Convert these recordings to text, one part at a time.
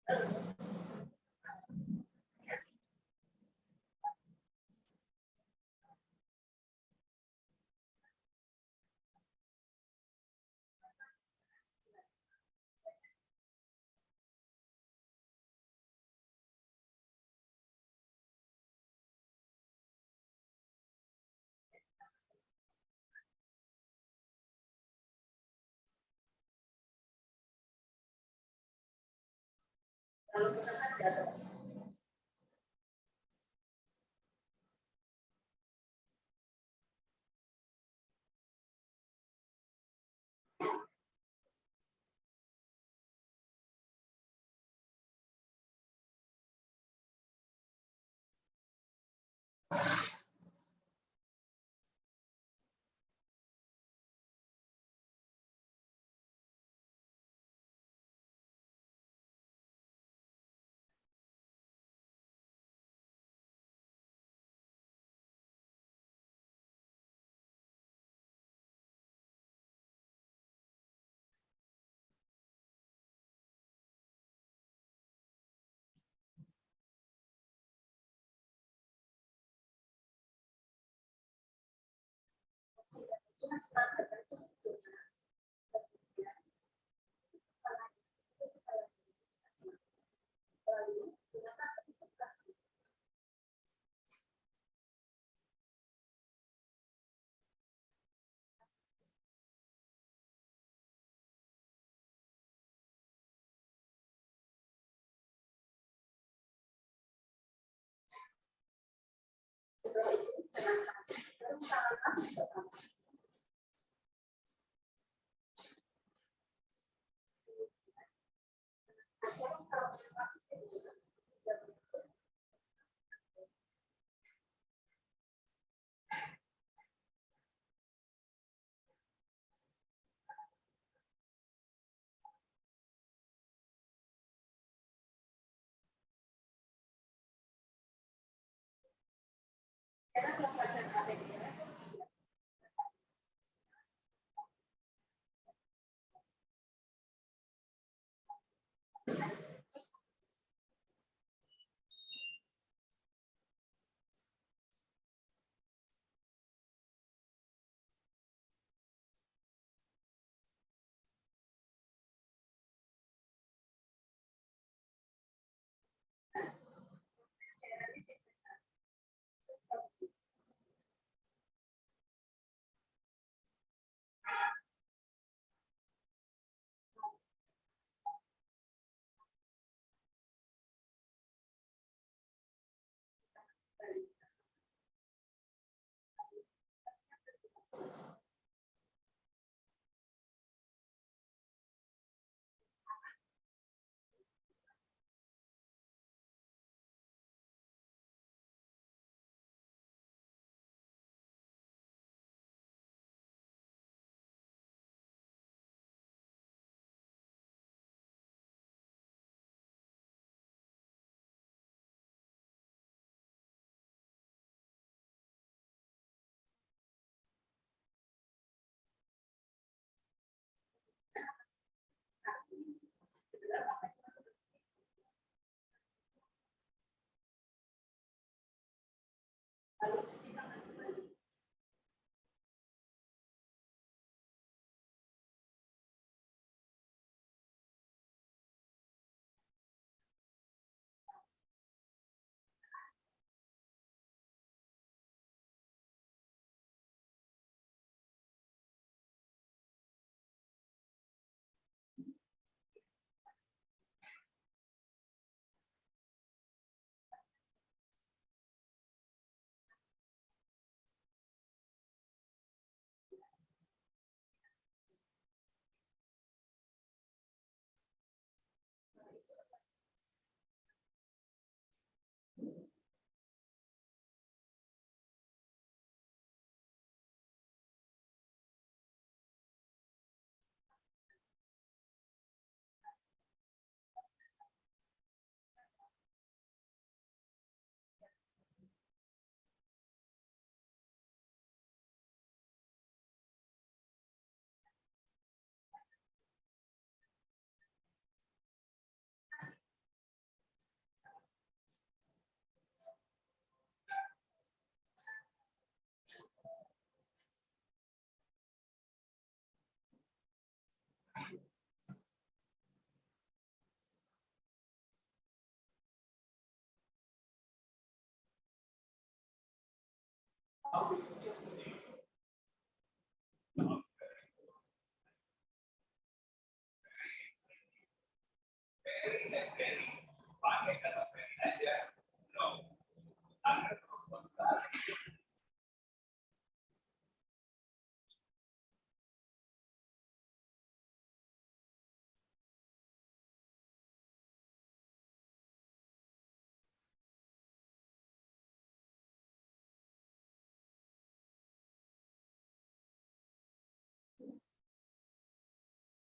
Kalau misalkan di atas. Cuma standar aja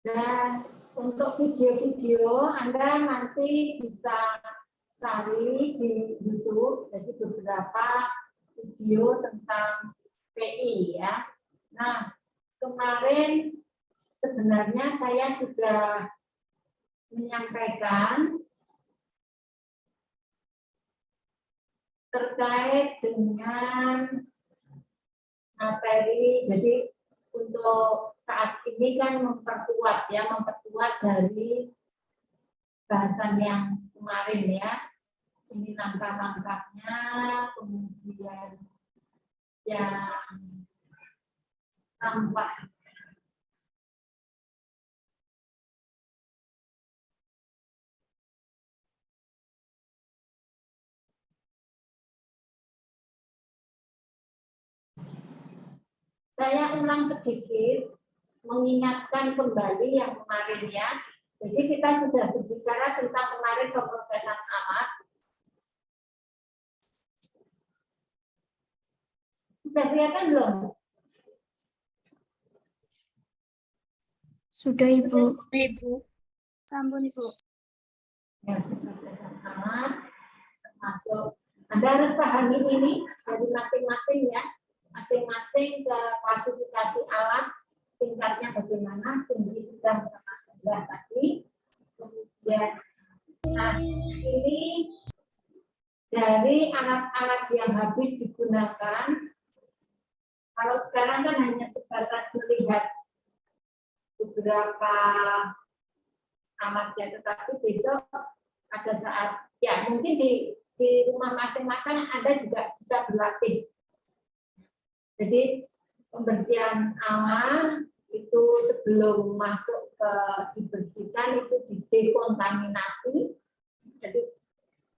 Dan untuk video-video Anda nanti bisa cari di YouTube, jadi beberapa video tentang PI ya. Nah, kemarin sebenarnya saya sudah menyampaikan terkait dengan materi. Jadi untuk saat ini kan memperkuat dari bahasan yang kemarin ya. Ini langkah-langkahnya, kemudian yang tampak saya ulang sedikit, mengingatkan kembali yang kemarin ya. Jadi kita sudah berbicara tentang kemarin pemrosesan alat. Sudah kelihatan belum? Sudah, Ibu. Sampun, Ibu. Ya, pemrosesan alat termasuk Anda harus pahami ini dari masing-masing ya. Masing-masing ke klasifikasi alat tingkatnya bagaimana, tinggi sedang sama rendah tadi. Kemudian nah ini dari alat-alat yang habis digunakan. Kalau sekarang kan hanya sebatas melihat beberapa alatnya, tetapi besok ada saat ya mungkin di rumah masing-masing Anda juga bisa berlatih. Jadi pembersihan alat itu sebelum masuk ke dibersihkan itu didekontaminasi, jadi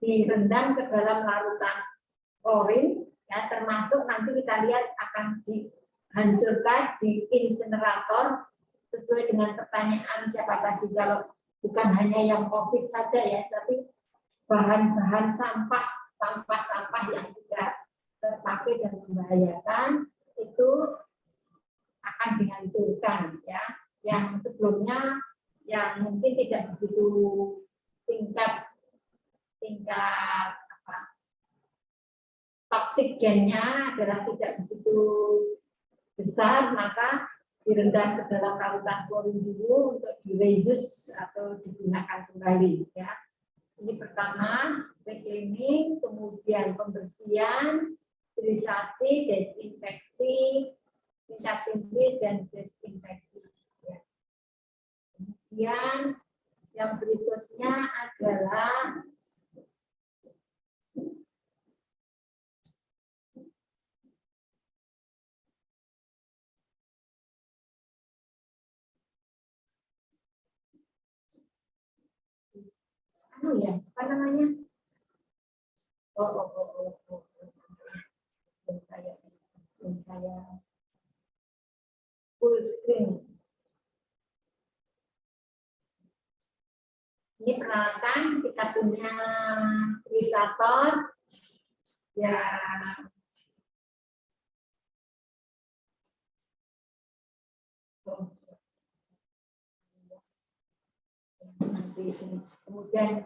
direndam ke dalam larutan klorin ya, termasuk nanti kita lihat akan dihancurkan di insinerator sesuai dengan pertanyaan siapa tadi, kalau bukan hanya yang COVID saja ya, tapi bahan-bahan sampah yang tidak terpakai dan membahayakan itu akan dihancurkan ya. Yang sebelumnya yang mungkin tidak begitu tingkat toksigennya adalah tidak begitu besar, maka direndam ke dalam larutan klorin dulu untuk direuse atau digunakan kembali ya. Ini pertama, reclaiming, kemudian pembersihan, sterilisasi, desinfeksi, tingkat tinggi dan desinfeksi. Ya. Kemudian yang berikutnya adalah apa namanya? Saya full screen. Ini peralatan, kita punya sterilisator ya. Kemudian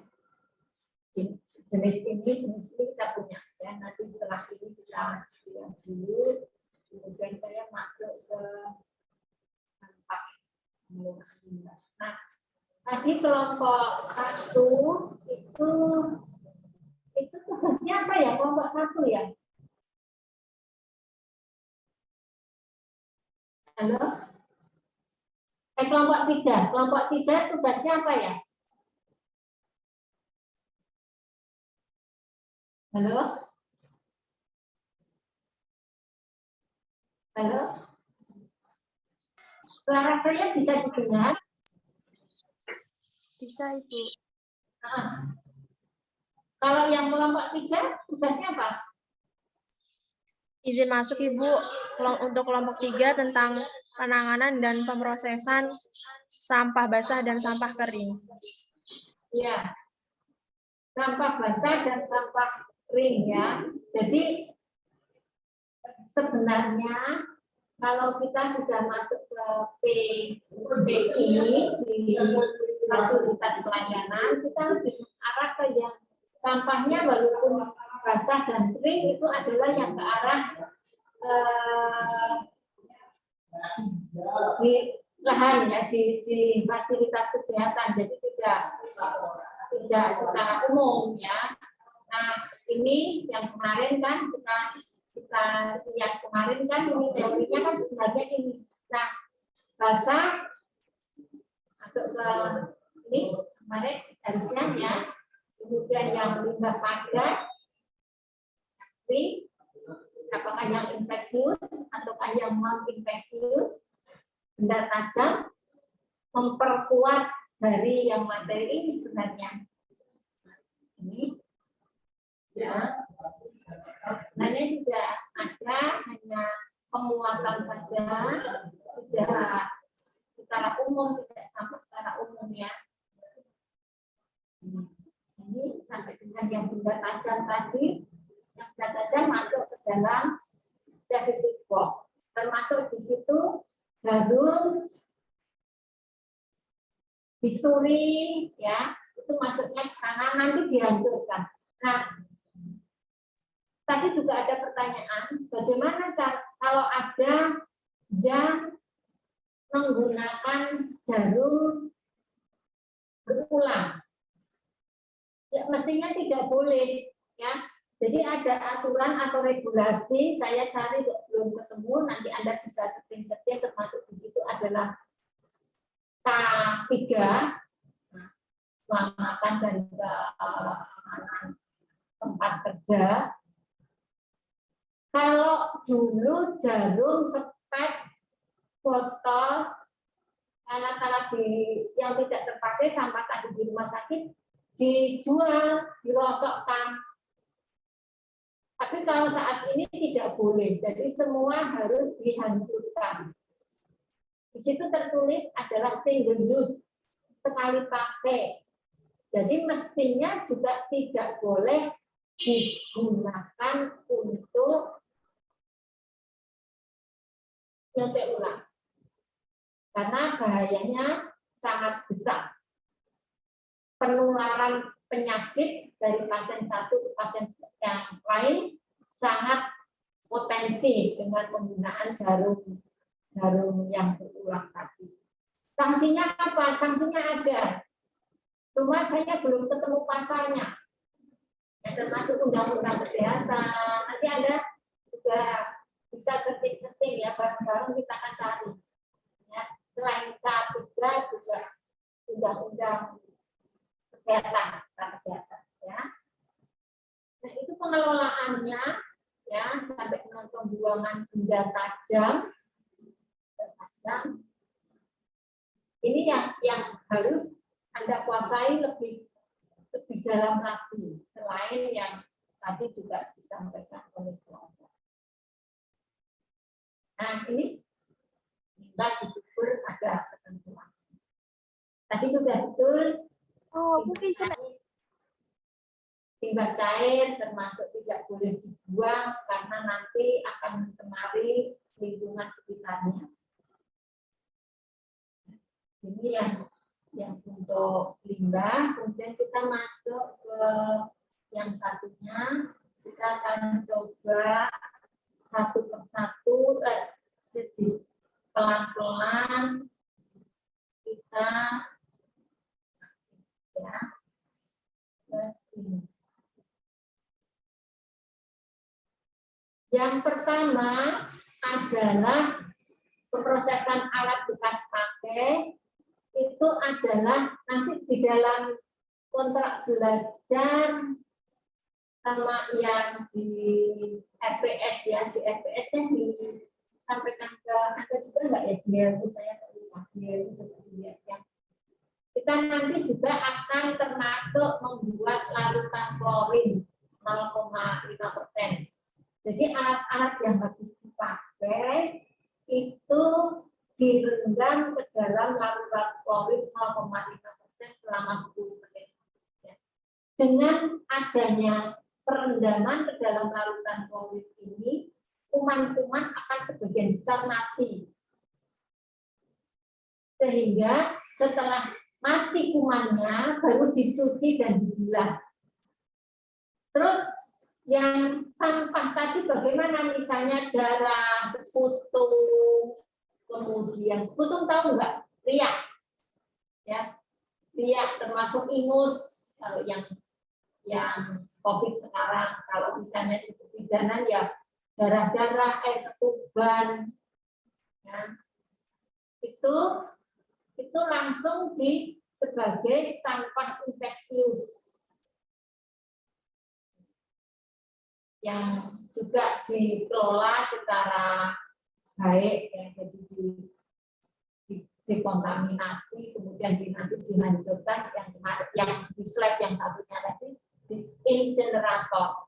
jenis ini kita punya ya, nanti setelah ini kita lihat dulu, kemudian saya masuk ke sampah. Nah, tadi kelompok 1 itu tugasnya apa ya, kelompok 1 ya? Halo? Kelompok 3 tugasnya apa ya? Halo? Halo? Suara saya bisa didengar? Bisa, Ibu. Kalau yang kelompok 3 tugasnya apa? Izin masuk, Ibu. Untuk kelompok 3 tentang penanganan dan pemrosesan sampah basah dan sampah kering. Ya, sampah basah dan sampah kering ya. Jadi sebenarnya kalau kita sudah masuk ke PI di fasilitas pelayanan, kita lebih arah ke yang sampahnya walaupun basah dan kering itu adalah yang ke arah di lahan ya, di fasilitas kesehatan, jadi tidak secara umum ya. Nah ini yang kemarin kan kita lihat kemarin kan ini teorinya kan sebenarnya ini. Nah basah masuk ke ini kemarin harusnya ya, kemudian yang limbah padat, apakah yang infeksius ataukah yang non infeksius, benda tajam, memperkuat dari yang materi ini sebenarnya. Ini ya, sebenarnya juga ada hanya penguatan saja, tidak secara umum, tidak sampai secara umum ya. Ini sampai dengan yang benda tajam tadi, yang benda tajam masuk ke dalam safety box, termasuk di situ jarum, bisturi, ya itu masuknya ke sana nanti dihancurkan. Nah, tadi juga ada pertanyaan, bagaimana kalau ada yang menggunakan jarum berulang? Ya mestinya tidak boleh, ya. Jadi ada aturan atau regulasi, saya cari belum ketemu, nanti Anda bisa setting-setting, termasuk di situ adalah K3, keselamatan dan keamanan tempat kerja. Kalau dulu jarum, sepet, botol, alat-alat yang tidak terpakai sampah tadi di rumah sakit dijual, dirosokkan. Tapi kalau saat ini tidak boleh, jadi semua harus dihancurkan. Di situ tertulis adalah single use, sekali pakai. Jadi mestinya juga tidak boleh digunakan untuk nyontek ulang. Karena bahayanya sangat besar. Penularan penyakit dari pasien satu ke pasien yang lain sangat potensi dengan penggunaan jarum yang berulang tadi. Sanksinya apa? Sanksinya ada. Cuma saya belum ketemu pasalnya. Ya, termasuk undang-undang kesehatan. Nanti Anda juga bisa setting-setting ya, bareng-bareng kita akan cari. Ya, selain K3 juga undang-undang kesehatan ya. Nah, itu pengelolaannya ya sampai dengan pembuangan benda tajam. Ini yang harus Anda kuasai lebih dalam lagi, selain yang tadi juga disampaikan oleh kelompok. Nah, ini kita diukur ada ketentuan. Tadi sudah betul. Limbah cair termasuk tidak boleh dibuang karena nanti akan mencemari lingkungan sekitarnya. Ini yang untuk limbah. Kemudian kita masuk ke yang satunya. Kita akan coba satu persatu, pelan-pelan kita ya. Yang pertama adalah pemrosesan alat bekas pakai, itu adalah nanti di dalam kontrak belajar sama yang di RPS ya, di RPS-nya disampaikan ke Anda juga enggak ya, dia itu saya lupa, dia itu ya. Kita nanti juga akan termasuk membuat larutan klorin 0,5%. Jadi alat-alat yang habis dipakai itu direndam ke dalam larutan klorin 0,5% selama 10 menit. Dengan adanya perendaman ke dalam larutan klorin ini, kuman-kuman akan sebagian besar mati. Sehingga setelah mati kumannya baru dicuci dan dibilas. Terus yang sampah tadi bagaimana, misalnya darah, sekutu, kemudian sekutu tahu nggak? Riak, ya, riak termasuk ingus. Kalau yang COVID sekarang, kalau misalnya itu kebidanan ya darah-darah, air ketuban, ya, itu langsung sebagai sampah infeksius yang juga dikelola secara baik, ya, jadi dikontaminasi, kemudian nanti dihancurkan, yang di slide yang satunya tadi di incinerator,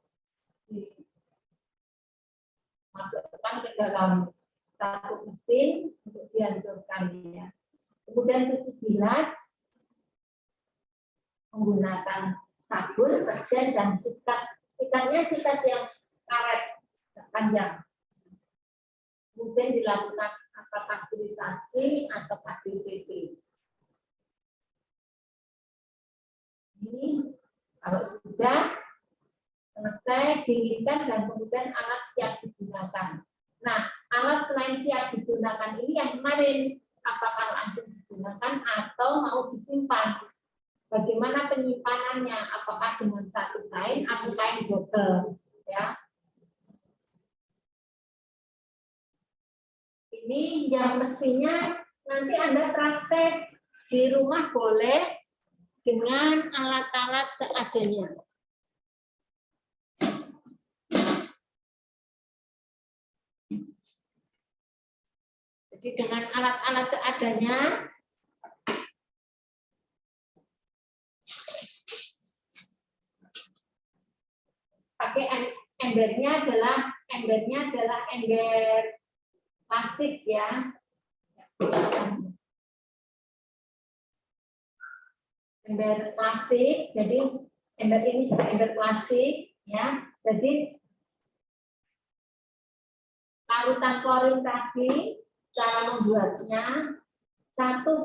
dimasukkan ke dalam satu mesin untuk dihancurkan, ya. Kemudian cuci bilas menggunakan sabun, deterjen, dan sikat. Sikatnya sikat yang karet panjang. Kemudian dilakukan pasterilisasi atau DTP. Ini kalau sudah selesai dinginkan dan kemudian alat siap digunakan. Nah, alat selain siap digunakan ini yang kemarin, apakah langsung digunakan atau mau disimpan? Bagaimana penyimpanannya? Apakah dengan satu kain atau kain double? Ya. Ini yang mestinya nanti Anda praktek di rumah boleh dengan alat-alat seadanya. Jadi dengan alat-alat seadanya, pakai embernya adalah ember plastik, ya. Ember plastik, jadi ember ini juga ember plastik, ya. Jadi larutan klorin tadi, cara membuatnya satu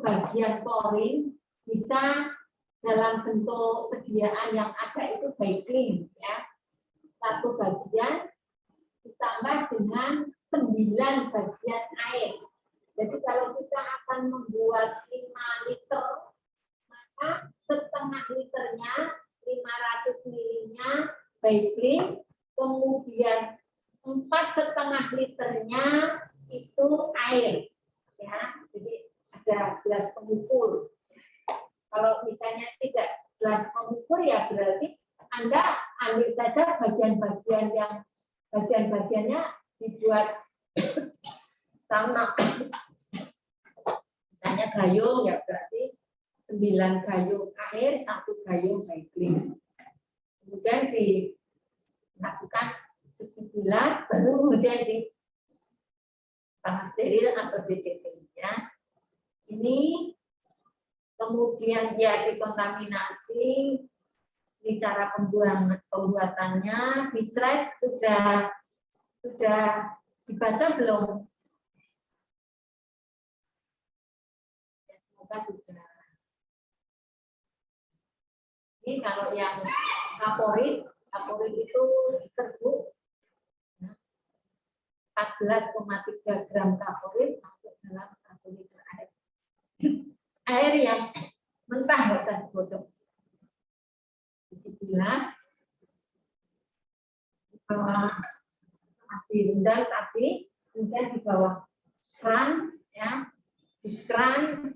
bagian klorin bisa dalam bentuk sediaan yang ada itu baikling, ya. Satu bagian ditambah dengan 9 bagian air. Jadi kalau kita akan membuat 5 liter, maka setengah liternya 500 ml-nya baikling, kemudian 4,5 liternya itu air, ya. Jadi ada gelas pengukur. Kalau misalnya tidak gelas pengukur, ya berarti Anda ambil saja bagian-bagiannya dibuat sama. Misalnya gayung, ya berarti 9 gayung air, 1 gayung baikling. Kemudian dilakukan cuci bilas, baru kemudian di steril atau DTP, ya. Ini kemudian dia dikontaminasi. Ini cara pembuatannya. Di slide sudah dibaca belum? Ya, semoga sudah. Ini kalau yang favorit itu serbuk 14,3 gram kaporit masuk dalam 1 liter air. Air yang mentah, nggak usah digodok. Dibilas, di bawah direndam tadi, kemudian di bawah keran, ya, di keran,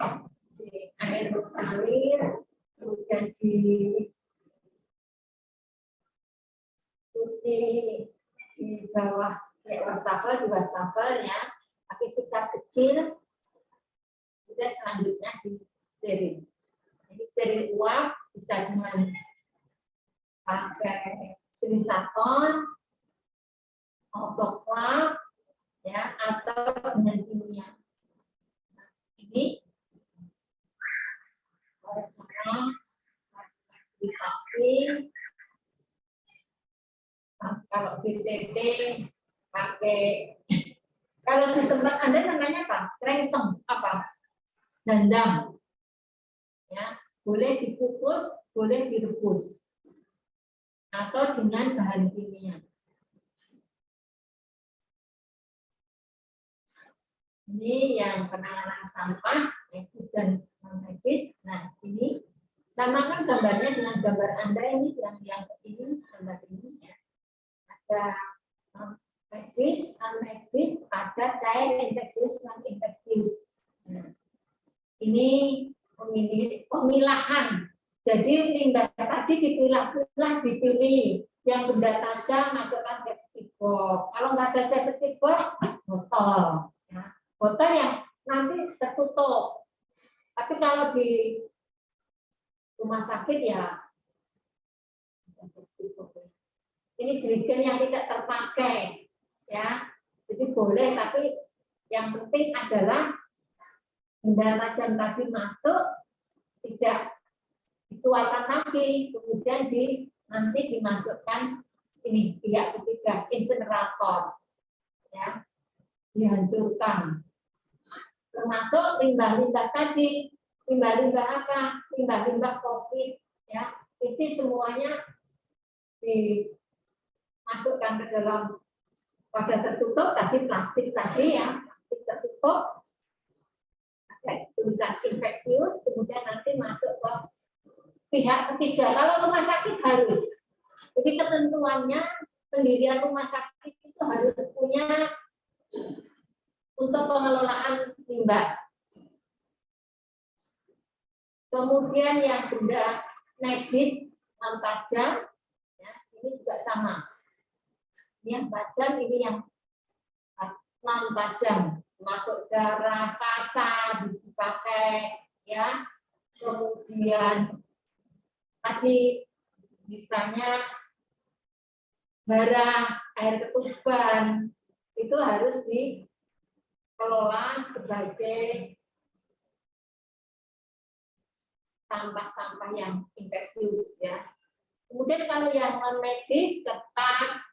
di air mengalir, kemudian dicuci di bawah wastafel, ya, pakai sikat kecil, kemudian selanjutnya di steril. Jadi steril uap bisa dengan pakai silisaton, autoclave, ya, atau dengan kimia. Nah, ini cara sterilisasi. Nah, kalau di Kalau di tempat Anda namanya apa? Krengsem apa? Dandang. Ya, boleh dikukus, boleh direbus. Atau dengan bahan kimia. Ini yang penanganan sampah, medis dan non-medis. Nah, ini samakan gambarnya dengan gambar Anda ini yang ini, gambar ini ya. Ada medis, non-medis, ada cair infeksius, non-infeksius. Nah, ini pemilahan. Jadi limbah tadi dipilah-pilah, dipilih. Yang benda tajam masukkan septic box. Kalau nggak ada septic box, botol. Ya. Botol yang nanti tertutup. Tapi kalau di rumah sakit ya, ini jerigen yang tidak terpakai, ya. Jadi boleh, tapi yang penting adalah benda tajam tadi masuk, tidak dituakan lagi, kemudian nanti dimasukkan ini pihak ketiga, insinerator, ya, dihancurkan. Termasuk limbah-limbah tadi, limbah-limbah apa? Limbah-limbah COVID, ya, itu semuanya dimasukkan ke dalam wadah tertutup tadi, plastik tadi ya, plastik tertutup, ada tulisan infeksius, kemudian nanti masuk ke pihak ketiga. Kalau rumah sakit harus, jadi ketentuannya pendirian rumah sakit itu harus punya untuk pengelolaan limbah. Kemudian yang benda medis non tajam, ya, ini juga sama. Ini yang tajam, ini yang non tajam, masuk darah, pasa, bisa dipakai, ya. Kemudian tadi misalnya darah, air ketuban, itu harus dikelola sebagai sampah-sampah yang infeksius, ya. Kemudian kalau yang non medis, kertas,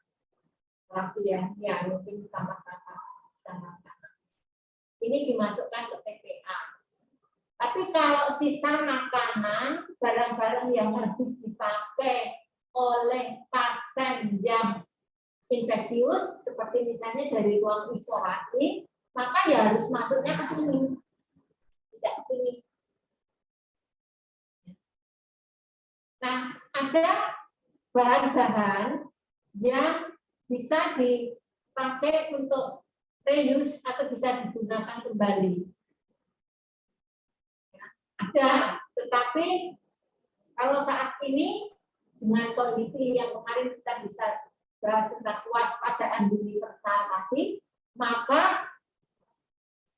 ya mungkin sampah-sampah makanan. Ini dimasukkan ke TPA. Tapi kalau sisa makanan, barang-barang yang harus dipakai oleh pasien yang infeksius, seperti misalnya dari ruang isolasi, maka ya harus masuknya ke sini, tidak ke sini. Nah, ada bahan-bahan yang bisa dipakai untuk reuse atau bisa digunakan kembali. Ada, tetapi kalau saat ini dengan kondisi yang kemarin kita bisa bahas tentang kewaspadaan universal tadi, maka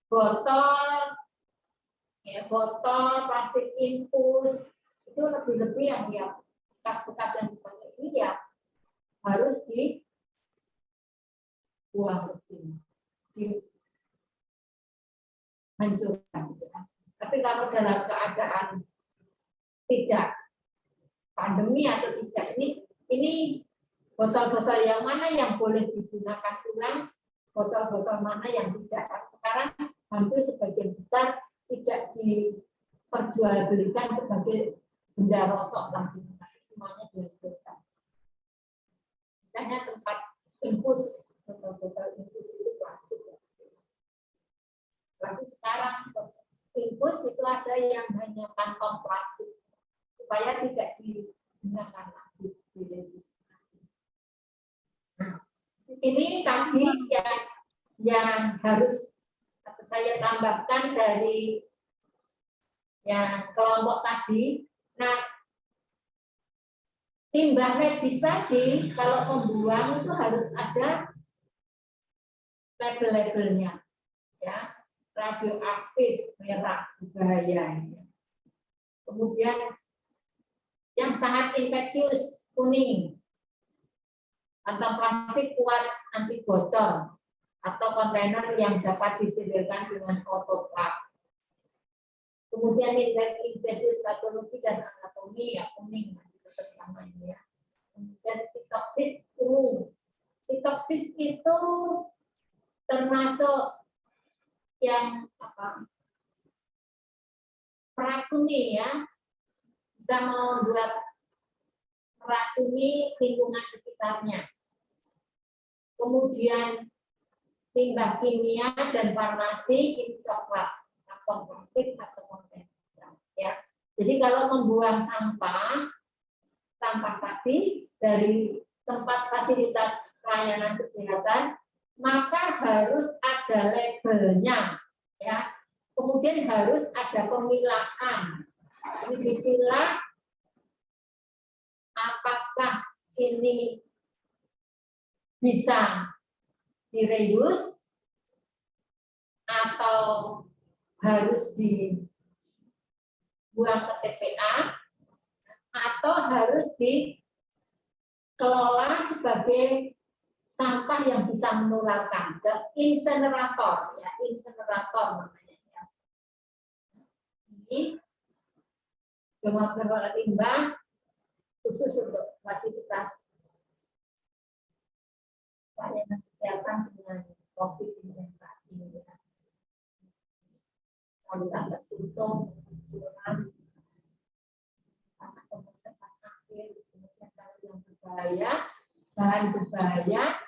botol, ya, botol plastik infus itu lebih-lebih yang bekas-bekas yang dipakai ini ya harus dibuang ke sini, dihancurkan. Tapi kalau dalam keadaan tidak pandemi atau tidak ini botol-botol yang mana yang boleh digunakan ulang, botol-botol mana yang tidak. Sekarang hampir sebagian besar tidak diperjualbelikan sebagai benda rosok lagi, semuanya dihancurkan. Misalnya tempat infus, botol-botol infus itu plastik. Tapi sekarang infus itu ada yang hanya kantong plastik supaya tidak digunakan lagi. Nah, ini tadi yang harus saya tambahkan dari yang kelompok tadi. Nah, limbah medis tadi kalau membuang itu harus ada label-labelnya, ya. Radioaktif, merah, berbahaya. Kemudian yang sangat infeksius, kuning. Kantong plastik kuat anti bocor atau kontainer yang dapat disterilkan dengan autoclave. Kemudian infeksius patologi dan anatomi ya kuning namanya. Kemudian sitoksis ungu. Sitoksis itu termasuk yang meracuni ya, bisa membuat meracuni lingkungan sekitarnya. Kemudian limbah kimia dan farmasi ini coklat, atau plastik atau konten. Ya. Jadi kalau membuang sampah tadi dari tempat fasilitas pelayanan kesehatan, maka harus ada labelnya, ya. Kemudian harus ada pemilahan. Ini dipilah apakah ini bisa direuse atau harus dibuang ke TPA atau harus dikelola sebagai sampah yang bisa menularkan ke insenerator, ya, insenerator namanya. Ya. Ini rumah pengelola limbah khusus untuk fasilitas pelayanan kesehatan dengan COVID yang saat ini. Ya. Saluran tertutup, siluran, karena pemeriksaan akhir, kemudian kalau yang berbahaya, bahan berbahaya,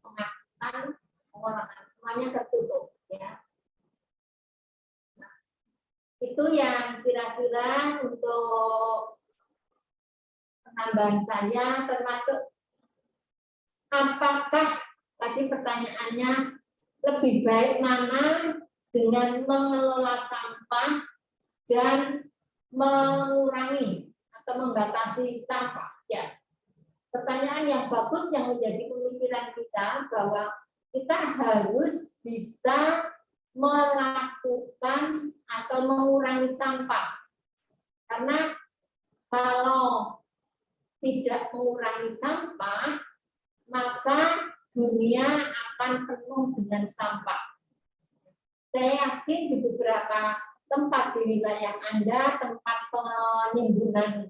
pengangkutan, pengolahan, semuanya tertutup, ya. Nah, itu yang kira-kira untuk penambahan saya, termasuk apakah tadi pertanyaannya lebih baik mana dengan mengelola sampah dan mengurangi atau membatasi sampah, ya. Pertanyaan yang bagus yang menjadi pemikiran kita bahwa kita harus bisa melakukan atau mengurangi sampah. Karena kalau tidak mengurangi sampah, maka dunia akan penuh dengan sampah. Saya yakin di beberapa tempat di wilayah Anda, tempat penimbunan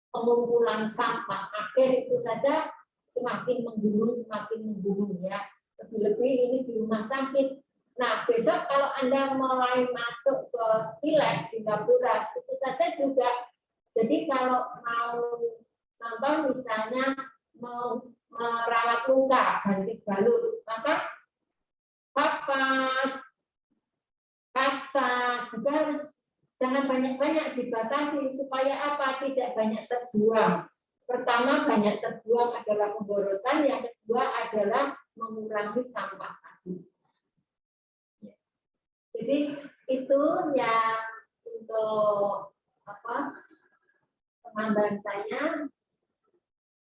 pengumpulan sampah akhir itu saja semakin menggunung ya. Lebih-lebih ini di rumah sakit. Nah, besok kalau Anda mulai masuk ke Spilek di Gapura, itu saja juga. Jadi kalau mau contoh misalnya mau merawat luka, ganti balut, maka kapas, kasa juga harus jangan banyak-banyak dibatasi supaya apa? Tidak banyak terbuang. Pertama, banyak terbuang adalah pemborosan, yang kedua adalah mengurangi sampah tadi. Jadi itu yang untuk penambahan saya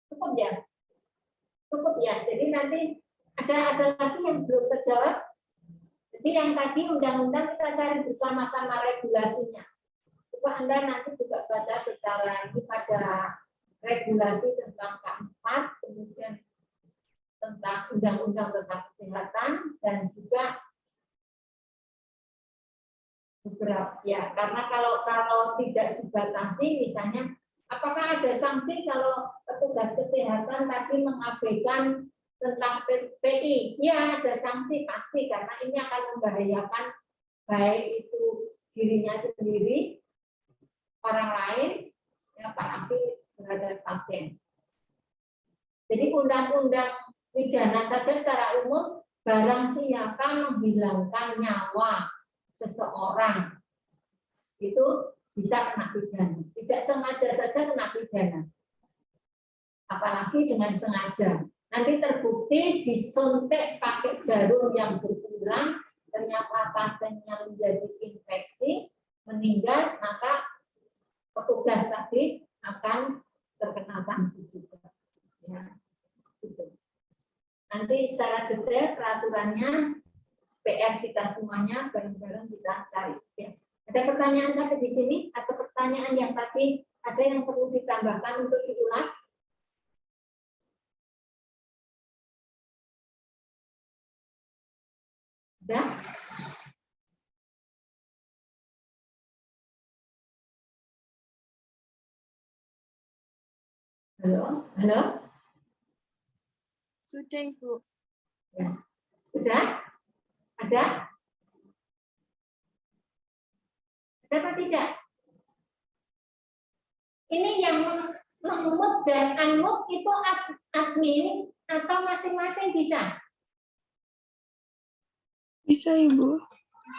cukup ya. Jadi nanti ada lagi yang belum terjawab. Jadi yang tadi undang-undang kita cari bersama-sama regulasinya. Coba Anda nanti juga baca secara ini pada regulasi tentang K4, kemudian tentang undang-undang tentang kesehatan, dan juga beberapa ya. Karena kalau tidak dibatasi, misalnya apakah ada sanksi kalau petugas kesehatan tadi mengabaikan tentang PPI? Ya, ada sanksi pasti, karena ini akan membahayakan baik itu dirinya sendiri, orang lain, ya, apalagi terhadap pasien. Jadi undang-undang pidana saja secara umum, barang siapa menghilangkan nyawa seseorang itu bisa kena pidana. Tidak sengaja saja kena pidana. Apalagi dengan sengaja. Nanti terbukti disuntik pakai jarum yang berulang, ternyata pasiennya menjadi infeksi, meninggal, maka petugas tadi akan terkena sanksi juga. Ya, gitu. Nanti secara detail peraturannya PR kita semuanya bareng-bareng kita cari. Ya. Ada pertanyaan sampai di sini atau pertanyaan yang tadi ada yang perlu ditambahkan untuk diulas? Sudah? Halo? Halo? Sudah, Ibu. Ya. Sudah? Ada? Ada apa tidak? Ini yang meng-mood dan unmood itu admin atau masing-masing bisa? Bisa, Ibu.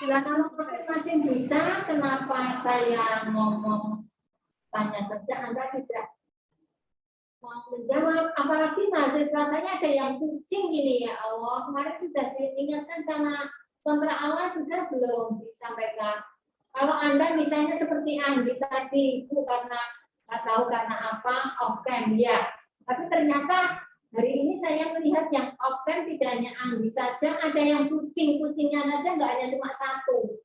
Kalau masing-masing bisa, kenapa saya ngomong tanya saja Anda tidak mau menjawab? Apalagi mahasiswa saya ada yang kucing ini ya Allah. Kemarin sudah saya ingatkan sama kontrak awal sudah belum disampaikan. Kalau Anda misalnya seperti Andi tadi, itu karena nggak tahu karena apa, off cam ya. Tapi ternyata hari ini saya melihat yang off cam tidak hanya Andi saja, ada yang kucingnya aja nggak hanya cuma satu.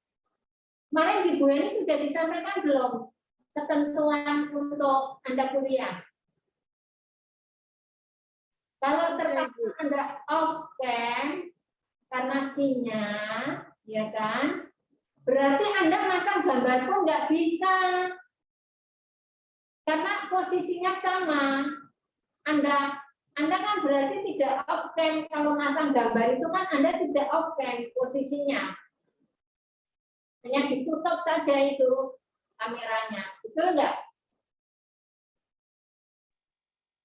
Kemarin di Bu ini sudah disampaikan belum ketentuan untuk Anda kuliah? Kalau terpaksa Anda off cam karena sinyal, ya kan? Berarti Anda masang gambar pun nggak bisa. Karena posisinya sama. Anda kan berarti tidak off cam. Kalau masang gambar itu kan Anda tidak off cam posisinya. Hanya ditutup saja itu kameranya. Betul nggak?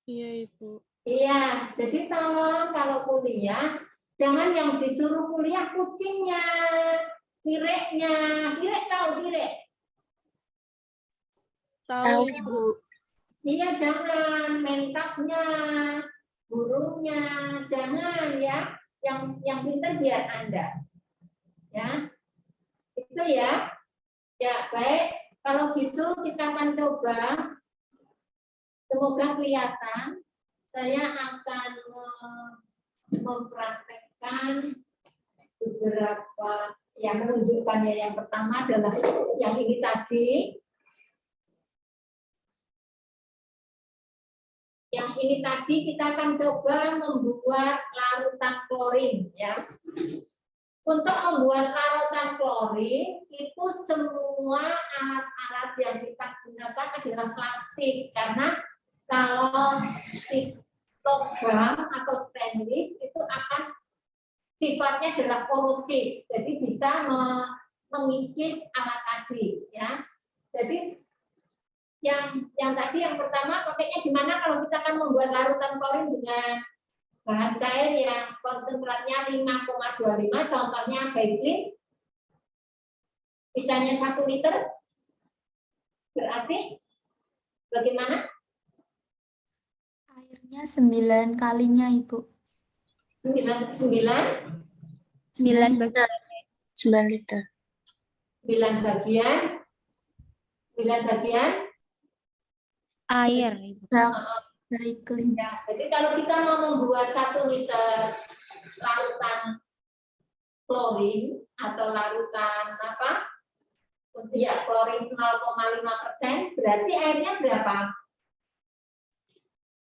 Iya, Ibu. Iya, jadi tolong kalau kuliah, jangan yang disuruh kuliah kucingnya, kireknya. Kirek tahu kirek? Tahu, Ibu. Iya, jangan mentaknya, burungnya, jangan ya. Yang pintar biar Anda. Ya. Itu ya. Ya, baik. Kalau gitu kita akan coba. Semoga kelihatan. Saya akan mempraktekkan beberapa yang menunjukkannya. Yang pertama adalah yang ini tadi. Yang ini tadi kita akan coba membuat larutan klorin ya. Untuk membuat larutan klorin itu semua alat-alat yang kita gunakan adalah plastik karena kalau logam atau stainless itu akan sifatnya adalah korosif, jadi bisa mengikis alat tadi ya. Jadi yang tadi yang pertama pakainya gimana kalau kita akan membuat larutan klorin dengan bahan cair yang konsentratnya 5,25, contohnya Baiklin, misalnya 1 liter, berarti bagaimana? Airnya 9 kalinya, Ibu. 9 liter. 9 liter. 9 bagian Air, Ibu. Baiklin. ya. Jadi kalau kita mau membuat 1 liter larutan klorin atau larutan apa? Ya, klorin 0,5%, berarti airnya berapa?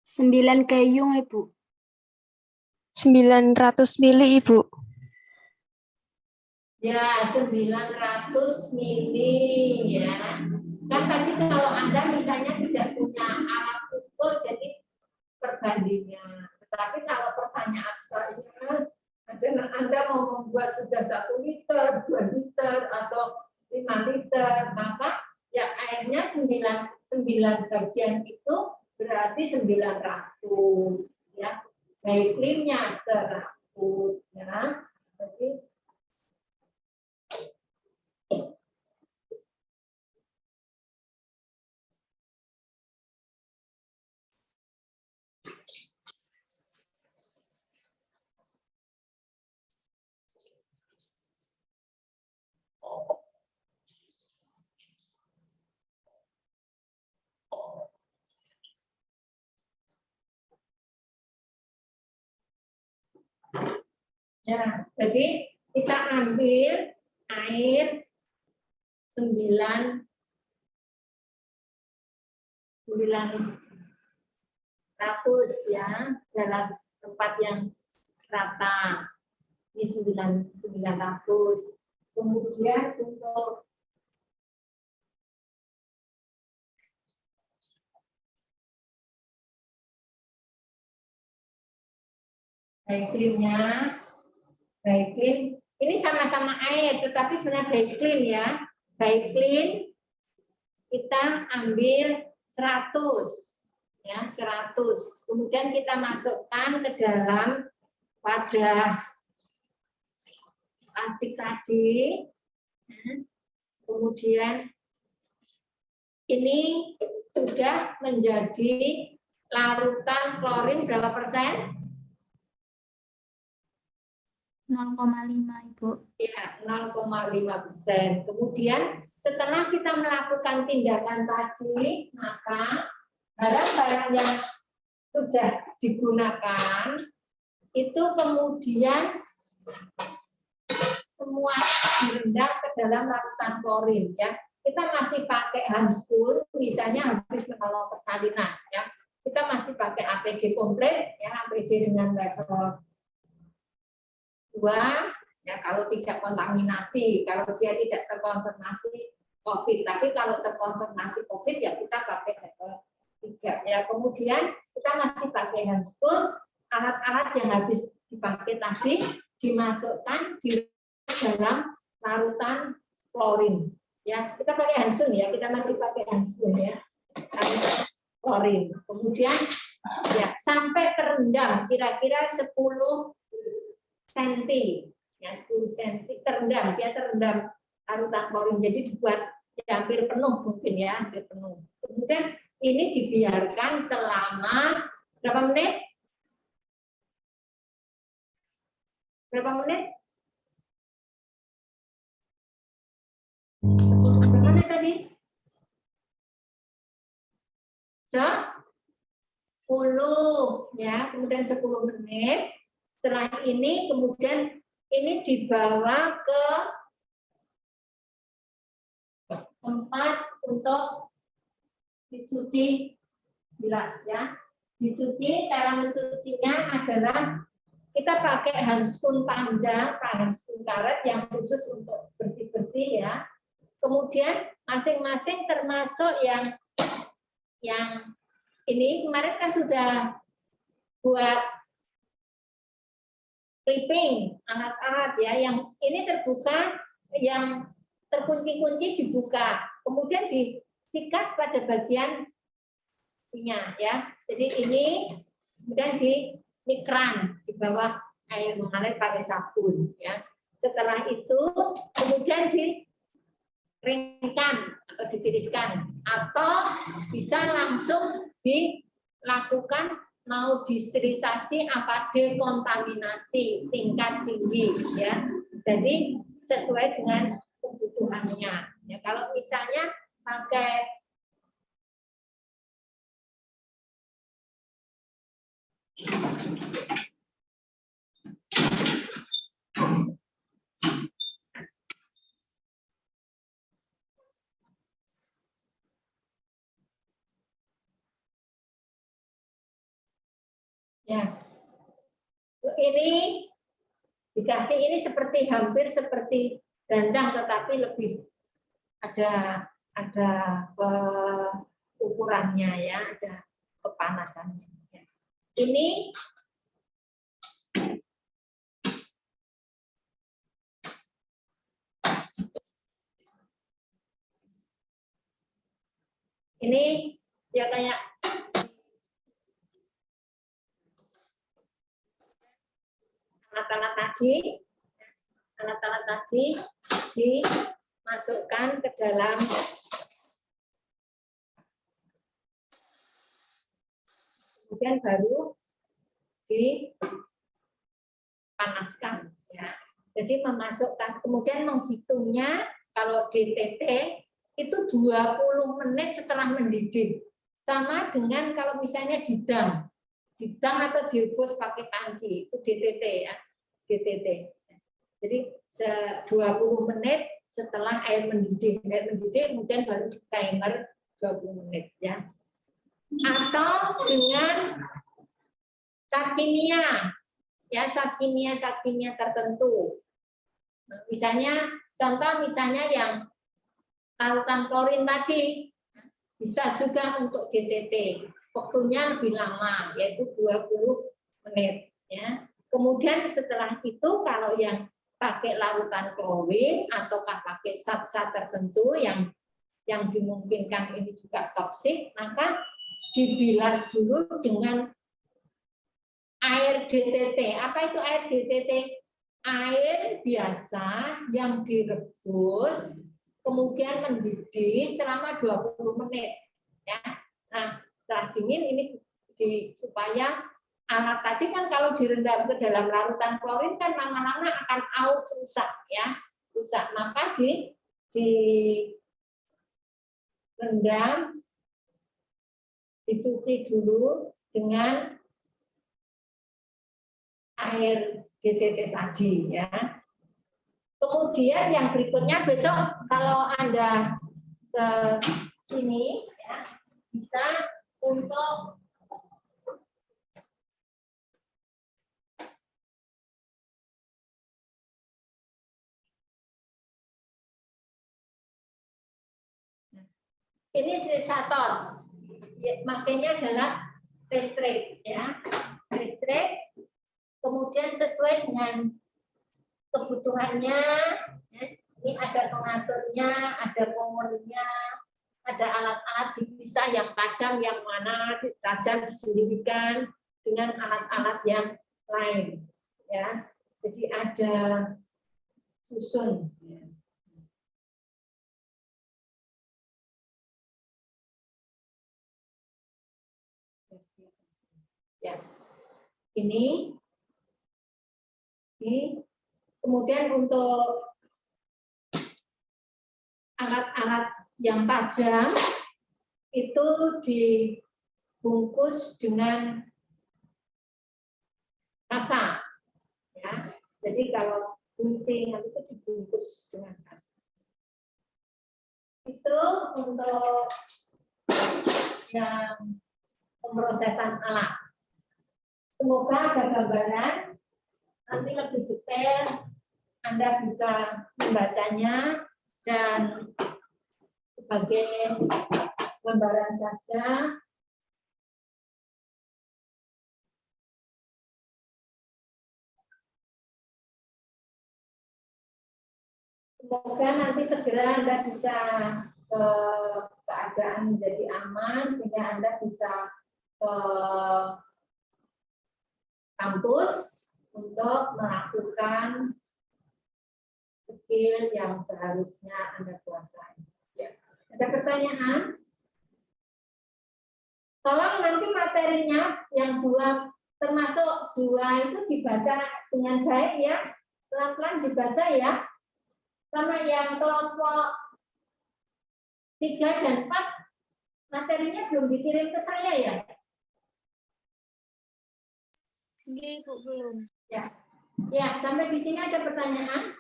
9 keyung, Ibu. 900 mili, Ibu. Ya, 900 mili ya. Kan tadi kalau Anda misalnya tidak punya alat ukur, jadi perbandingan. Tetapi kalau pertanyaan saya, Anda mau membuat sudah 1 liter, 2 liter, atau 5 liter, maka ya airnya 9 bagian itu berarti 900 ya. Baiklinnya 100 ya. Jadi ya, jadi kita ambil air 900 ya dalam tempat yang rata. Ini 900. Kemudian untuk baiklimnya Baiklin ini sama-sama air, tetapi sebenarnya baiklin ya. Baiklin kita ambil 100 ya, 100. Kemudian kita masukkan ke dalam wadah plastik tadi. Kemudian ini sudah menjadi larutan klorin berapa persen? 0,5 Ibu. Ya, 0,5%. Kemudian setelah kita melakukan tindakan tadi, maka barang-barang yang sudah digunakan itu kemudian semua direndam ke dalam larutan klorin ya. Kita masih pakai handscool, misalnya habis menolong persalinan ya. Kita masih pakai APD komplit ya, APD dengan level 2 ya, kalau tidak kontaminasi, kalau dia tidak terkonfirmasi COVID. Tapi kalau terkonfirmasi COVID ya kita pakai level 3 ya. Kemudian kita masih pakai handscool, alat-alat yang habis dipakai tadi dimasukkan di dalam larutan klorin ya. Kita pakai handscool ya, kita masih pakai handscool ya, klorin. Kemudian ya sampai terendam kira-kira 10 cm ya, 10 cm terendam, dia terendam larutan klorin, jadi dibuat ya, hampir penuh mungkin ya, hampir penuh. Kemudian ini dibiarkan selama berapa menit? Berapa menit? Berapa menit tadi? 10 ya, kemudian 10 menit. Setelah ini kemudian ini dibawa ke tempat untuk dicuci bilas ya. Dicuci, cara mencucinya adalah kita pakai handscool panjang, handscool karet yang khusus untuk bersih-bersih ya. Kemudian masing-masing termasuk yang ini kemarin kan sudah buat clipping alat-alat ya, yang ini terbuka, yang terkunci-kunci dibuka, kemudian disikat pada bagian ininya ya. Jadi ini kemudian di mikran di bawah air mengalir pakai sabun ya. Setelah itu kemudian dikeringkan atau ditiriskan, atau bisa langsung dilakukan mau disterilisasi apa dekontaminasi tingkat tinggi ya. Jadi sesuai dengan kebutuhannya ya. Kalau misalnya pakai ya, ini dikasih ini seperti hampir seperti dandang, tetapi lebih ada ukurannya ya, ada kepanasannya. Ya. Ini ya kayak alat-alat tadi dimasukkan ke dalam kemudian baru dipanaskan ya. Jadi memasukkan, kemudian menghitungnya kalau DTT itu 20 menit setelah mendidih. Sama dengan kalau misalnya didang atau direbus pakai panci, itu DTT ya, DTT. Jadi 20 menit setelah air mendidih kemudian baru di timer 20 menit ya. Atau dengan zat kimia ya, zat kimia tertentu. Nah, misalnya contoh misalnya yang larutan klorin tadi bisa juga untuk DTT. Waktunya lebih lama, yaitu 20 menit ya. kemudian setelah itu kalau yang pakai larutan klorin ataukah pakai zat-zat tertentu yang dimungkinkan ini juga toksik, maka dibilas dulu dengan air DTT. Apa itu air DTT? Air biasa yang direbus kemudian mendidih selama 20 menit. Ya. Nah, setelah dingin ini supaya alat tadi kan kalau direndam ke dalam larutan klorin kan lama-lama akan aus rusak ya, rusak. Maka direndam, dicuci dulu dengan air DTT tadi ya. Kemudian yang berikutnya besok kalau Anda ke sini ya, bisa untuk ini sensator, ya, makanya adalah restrict ya, restrict. Kemudian sesuai dengan kebutuhannya, ya. Ini ada pengaturnya, ada powernya, ada alat-alat dipisah yang tajam, yang mana tajam disendirikan dengan alat-alat yang lain, ya. Jadi ada susun. Ya, ini. Kemudian untuk alat-alat yang tajam itu dibungkus dengan kasa, ya. Jadi kalau gunting itu dibungkus dengan kasa. Itu untuk yang pemrosesan alat. Semoga ada gambaran. Nanti lebih detail Anda bisa membacanya dan sebagai gambaran saja. Semoga nanti segera Anda bisa keadaan menjadi aman sehingga Anda bisa ke kampus untuk melakukan skill yang seharusnya Anda kuasai. Ya. Ada pertanyaan? Tolong nanti materinya yang termasuk 2 itu dibaca dengan baik ya, pelan-pelan dibaca ya. Sama yang kelompok 3 dan 4 materinya belum dikirim ke saya ya? Iya, Ibu, belum. Ya, ya, sampai di sini ada pertanyaan?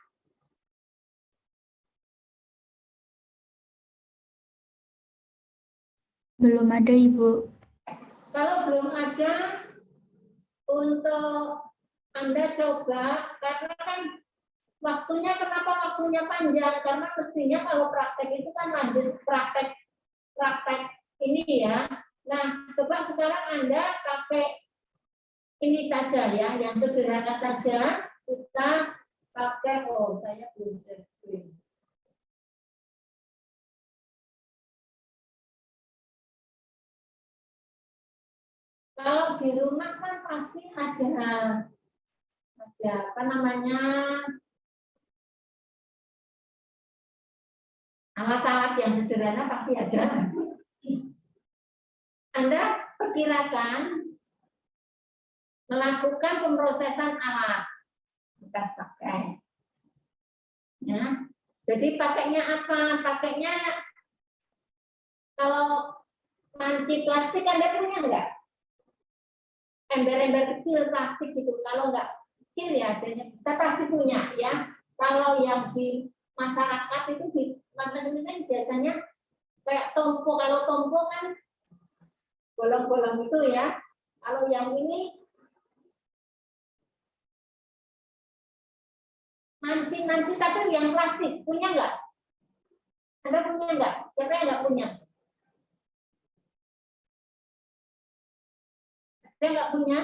Belum ada, Ibu. Kalau belum ada, untuk Anda coba, karena kan kenapa waktunya panjang? Karena mestinya kalau praktek itu kan lanjut praktek ini ya. Nah, coba sekarang Anda pakai ini saja ya, yang sederhana saja. Kita pakai, saya belum share screen. Kalau di rumah kan pasti ada apa namanya, alat-alat yang sederhana pasti ada. Anda perkirakan melakukan pemrosesan alat bekas pakai. Ya. Jadi pakainya apa? Pakainya kalau panci plastik Anda punya enggak? Ember-ember kecil plastik itu. Kalau enggak kecil ya adanya bisa pasti punya ya. Kalau yang di masyarakat itu di mana-mana kan biasanya kayak tompo. Kalau tompo kan bolong-bolong itu ya. Kalau yang ini manci tapi yang plastik, punya nggak? Anda punya nggak? Siapa yang nggak punya? Saya nggak punya.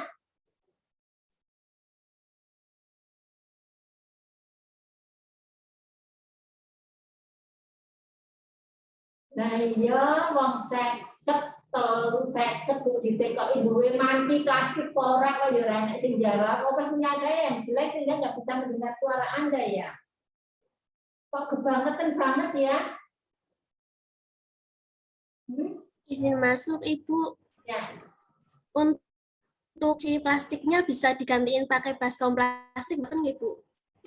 Nah iya wong 50 telu 50 kok ditekoki duwe manci plastik ora kok ya ora enak sing jawab. Apa sinyal saya yang jelek sehingga nggak bisa mendengar suara Anda ya? Kok kebangetan banget ya? Izin masuk, Ibu. Ya. Untuk si plastiknya bisa digantiin pakai baskom plastik, bukan Ibu?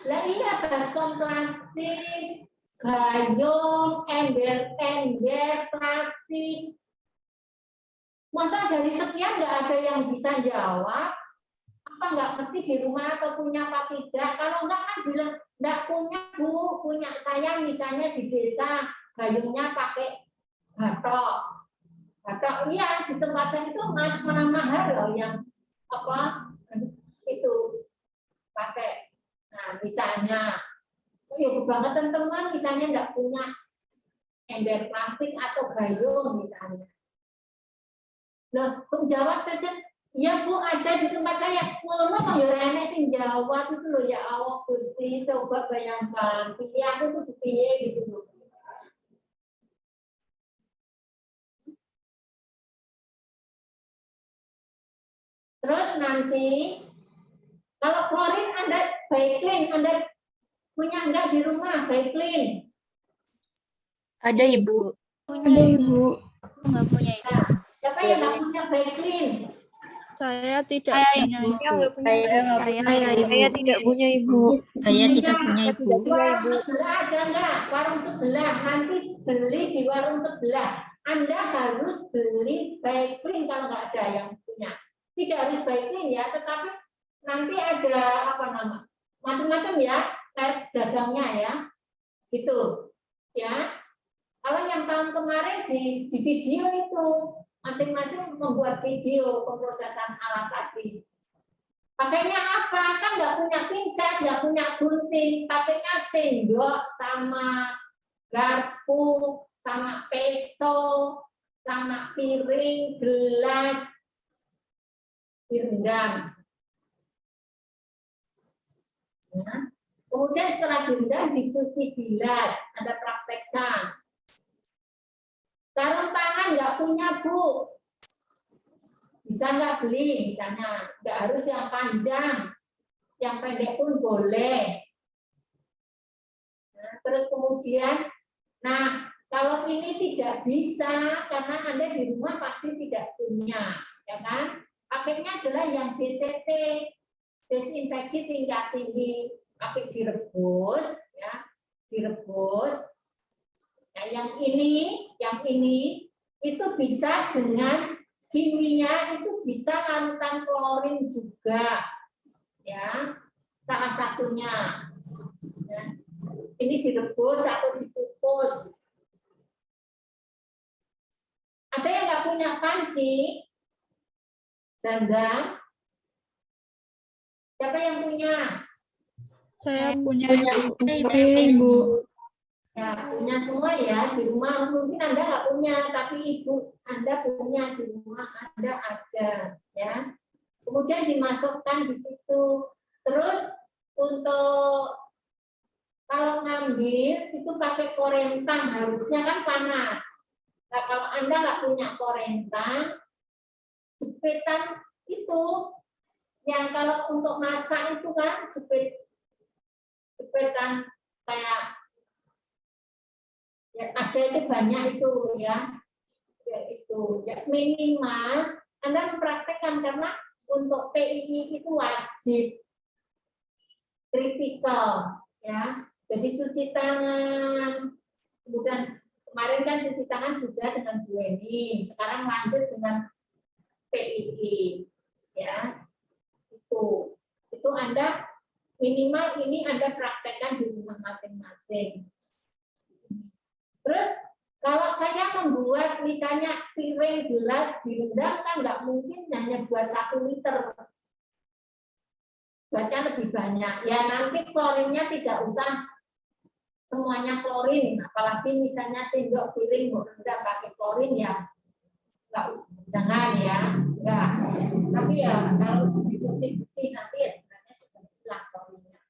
Lah iya baskom plastik, gayung, ember-ember plastik. Masa dari sekian nggak ada yang bisa jawab? Apa nggak ngerti di rumah atau punya apa tidak? Kalau nggak kan bilang nggak punya Bu, punya saya misalnya di desa gayungnya pakai batok. Batok iya di tempat saya itu mahal loh yang apa itu pakai. Nah misalnya, ya banget teman-teman misalnya nggak punya ember plastik atau gayung misalnya. Loh, jawab saja. Ya Bu, ada di tempat saya. Ngono kok ya rene sing jawab itu loh ya Allah Gusti, coba bayangkan. Piye aku tuh piye gitu loh. Terus nanti kalau klorin Anda Baiklin, Anda punya enggak di rumah Baiklin? Ada Ibu. Ada Ibu. Nggak punya itu. Nah, siapa yang nggak punya Baiklin? Saya tidak Saya punya Ibu. Saya tidak punya Ibu. Saya tidak punya ibu. Warung sebelah ada enggak? Warung sebelah nanti beli di warung sebelah. Anda harus beli Baiklin kalau nggak ada yang punya. Tidak harus Baiklin ya, tetapi nanti ada apa nama? Macam-macam ya, kayak dagangnya ya. Gitu. Ya. Kalau yang tahun kemarin di video itu masing-masing membuat video pemrosesan alat tadi. Pakainya apa? Kan nggak punya pinset, nggak punya gunting, pakainya sendok sama garpu, sama peso, sama piring, gelas, direndam. Ya. Kemudian setelah direndam dicuci bilas, ada praktekkan. Sarung tangan nggak punya Bu, bisa nggak beli misalnya, nggak harus yang panjang, yang pendek pun boleh. Nah, terus kemudian, nah kalau ini tidak bisa karena Anda di rumah pasti tidak punya, ya kan? Pakainya adalah yang DTT, desinfeksi tingkat tinggi, tapi direbus, ya, direbus. Nah, yang ini itu bisa dengan kimia, itu bisa larutan klorin juga, ya, salah satunya. Ya. Ini direbus atau dikukus. Ada yang nggak punya panci? Dandang? Siapa yang punya? Saya punya Ibu. Ibu. Ya, punya semua ya di rumah. Mungkin Anda nggak punya, tapi ibu Anda punya di rumah, Anda ada, ya. Kemudian dimasukkan di situ. Terus untuk kalau ngambil itu pakai korentang, harusnya kan panas. Nah, kalau Anda nggak punya korentang, jepitan itu yang kalau untuk masak itu kan jepitan kayak ya, ada itu banyak itu ya, itu ya, minimal Anda mempraktekkan karena untuk PII itu wajib kritikal ya, jadi cuci tangan, kemudian kemarin kan cuci tangan sudah dengan Bu Eni, sekarang lanjut dengan PII ya, itu Anda minimal ini Anda praktekkan di rumah masing-masing. Terus kalau saya membuat misalnya piring gelas direndam kan nggak mungkin hanya buat 1 liter, buatnya lebih banyak. Ya nanti klorinnya tidak usah semuanya klorin, apalagi misalnya sendok piring mau rendam pakai klorin ya nggak usah, jangan ya, nggak. Tapi ya kalau dicuci bersih nanti ya sebenarnya sudah hilang klorinnya.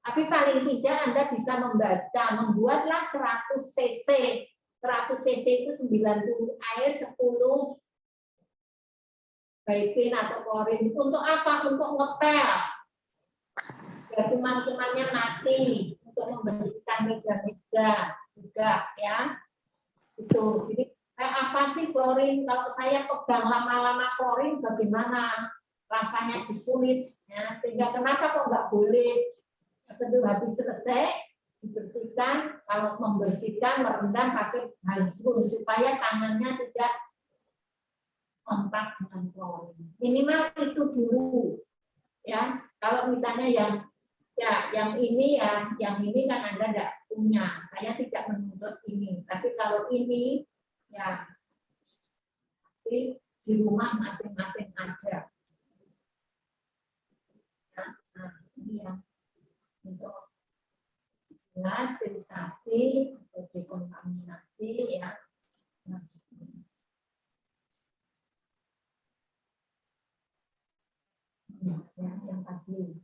Tapi paling tidak Anda bisa membaca, membuatlah 100 cc 100 cc itu 90 air 10 baikin atau klorin. Untuk apa? Untuk ngepel. Biar kuman-kumannya mati. Untuk membersihkan meja-meja juga ya. Itu. Jadi apa sih klorin? Kalau saya pegang lama-lama klorin bagaimana rasanya di kulit? Ya, sehingga kenapa kok nggak boleh begitu habis selesai dibersihkan, kalau membersihkan merendam pakai handphone supaya tangannya tidak kontak dengan klorin. Minimal itu dulu ya. Kalau misalnya yang ini kan Anda tidak punya, saya tidak menuntut ini. Tapi kalau ini ya di rumah masing-masing ada. Nah, ini ya untuk sterilisasi atau dekontaminasi ya. Nah, ya, yang tadi.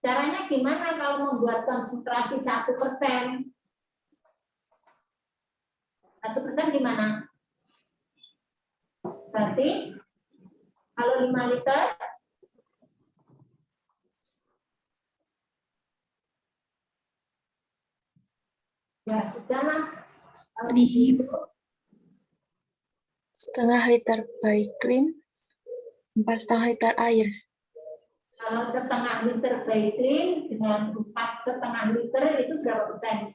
Caranya gimana kalau membuat konsentrasi 1%? 1% gimana? Berarti kalau 5 liter ya sudahlah. Di setengah liter Baiklin, 4,5 liter air. Kalau setengah liter Baiklin dengan 4,5 liter itu berapa persen?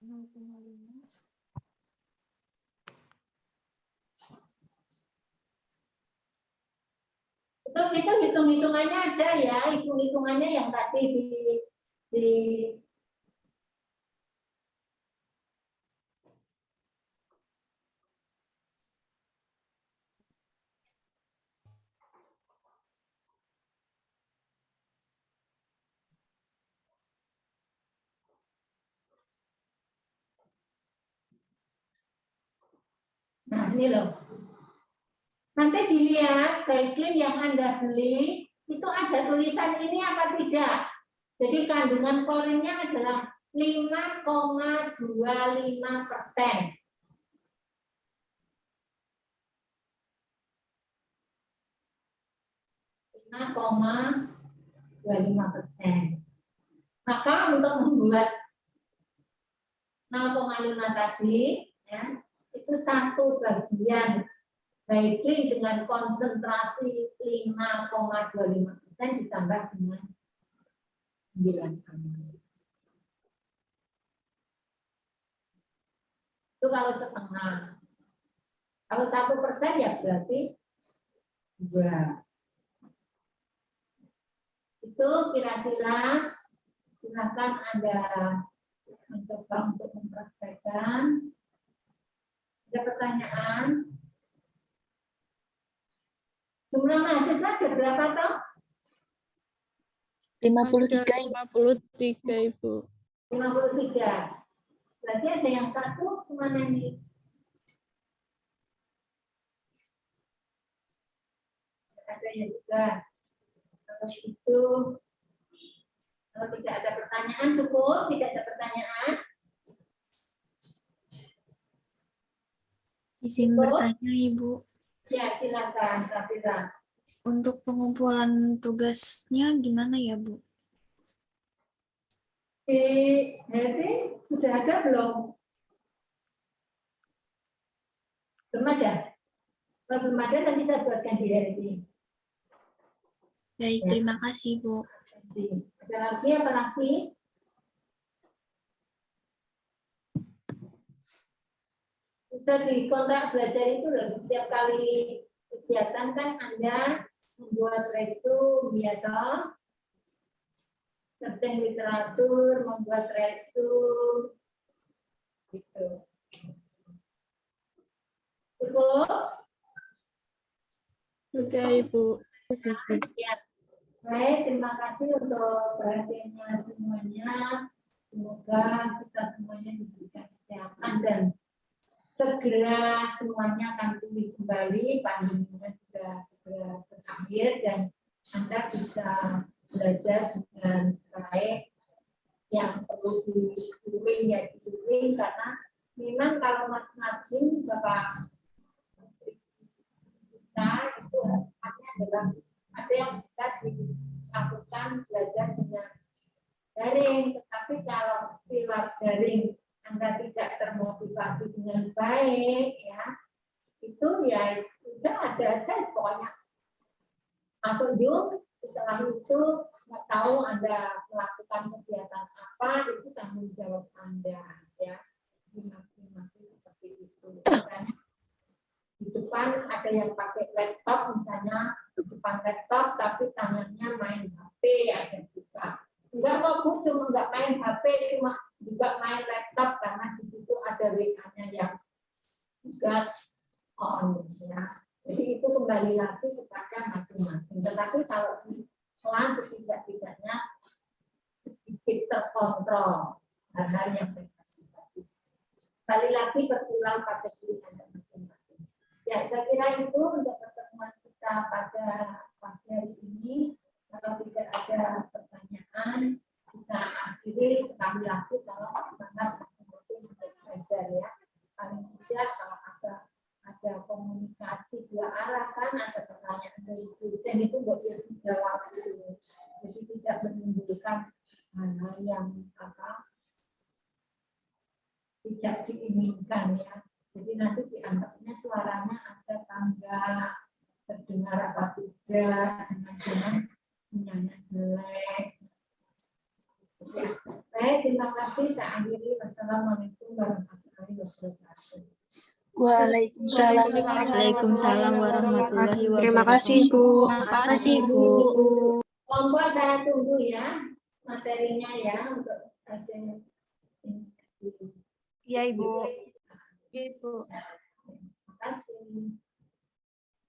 0,5. Itu hitung-hitungannya ada ya, hitung-hitungannya yang tadi di Nah, ini loh. Nanti dilihat Baiklin yang Anda beli itu ada tulisan ini apa tidak. Jadi kandungan klorinnya adalah 5,25%. Maka untuk membuat 0,5 tadi, ya, itu 1 bagian Baiklin dengan konsentrasi 5,25% ditambah dengan 9 ammonium. Itu kalau setengah. Kalau 1% ya berarti 2. Itu kira-kira silakan Anda mencoba untuk mempraktekkan. Ada pertanyaan? Jumlah mahasiswa ada berapa toh? 53, Ibu. 53. Berarti ada yang satu kemana ini? Ada yang juga. Kalau itu, kalau tidak ada pertanyaan cukup, tidak ada pertanyaan. Izin bertanya, Ibu. Ya, silakan, Safira. Untuk pengumpulan tugasnya gimana ya, Bu? Di Heri sudah ada belum? Belum ada? Kalau belum ada, nanti saya buatkan di Heri. Baik, Ya. terima kasih, Bu. Ada lagi apa lagi? Bisa di kontrak belajar itu loh, setiap kali kegiatan kan Anda membuat resume ya toh, searching literatur, membuat resume gitu. Cukup? Oke, Ibu. Ya. Baik, terima kasih untuk perhatiannya semuanya. Semoga kita semuanya diberikan kesehatan dan segera semuanya akan pulih kembali, pandeminya juga segera berakhir dan Anda bisa belajar dengan baik. Yang perlu diduring ya diduring karena memang kalau masing-masing Bapak kita itu harapannya adalah ada yang bisa dilakukan belajar dengan daring, tetapi kalau lewat daring Anda tidak termotivasi dengan baik ya itu ya sudah ada aja pokoknya masuk Zoom setelah itu nggak tahu Anda melakukan kegiatan apa itu tanggung jawab Anda ya masing-masing seperti itu misalnya di depan ada yang pakai laptop misalnya di depan laptop tapi tangannya main HP ada juga enggak kok Bu cuma enggak main HP cuma juga main laptop karena di situ ada WA-nya yang juga on ya. Jadi itu kembali lagi kepada masing-masing. Tetapi kalau di kelas setidak-tidaknya sedikit terkontrol hal-hal yang tadi. Kembali lagi berulang pada diri Anda masing-masing. Ya, saya kira itu untuk pertemuan kita pada pagi hari ini. Kalau tidak ada pertanyaan, kita akhiri sekali lagi kalau semangat masing-masing belajar ya. Paling tidak kalau ada komunikasi dua arah kan ada pertanyaan dari dosen itu boleh dijawab dulu. Jadi tidak menimbulkan hal-hal yang tidak diinginkan ya. Jadi nanti dianggapnya suaranya ada tangga terdengar apa tidak dengan sinyalnya jelek. Ya. Baik, terima kasih. Saya akhiri. Wassalamualaikum warahmatullahi wabarakatuh. Waalaikumsalam warahmatullahi wabarakatuh. Terima kasih, Bu. Terima kasih, Bu. Kelompok saya tunggu ya materinya ya untuk hasil. Iya, Ibu. Ibu.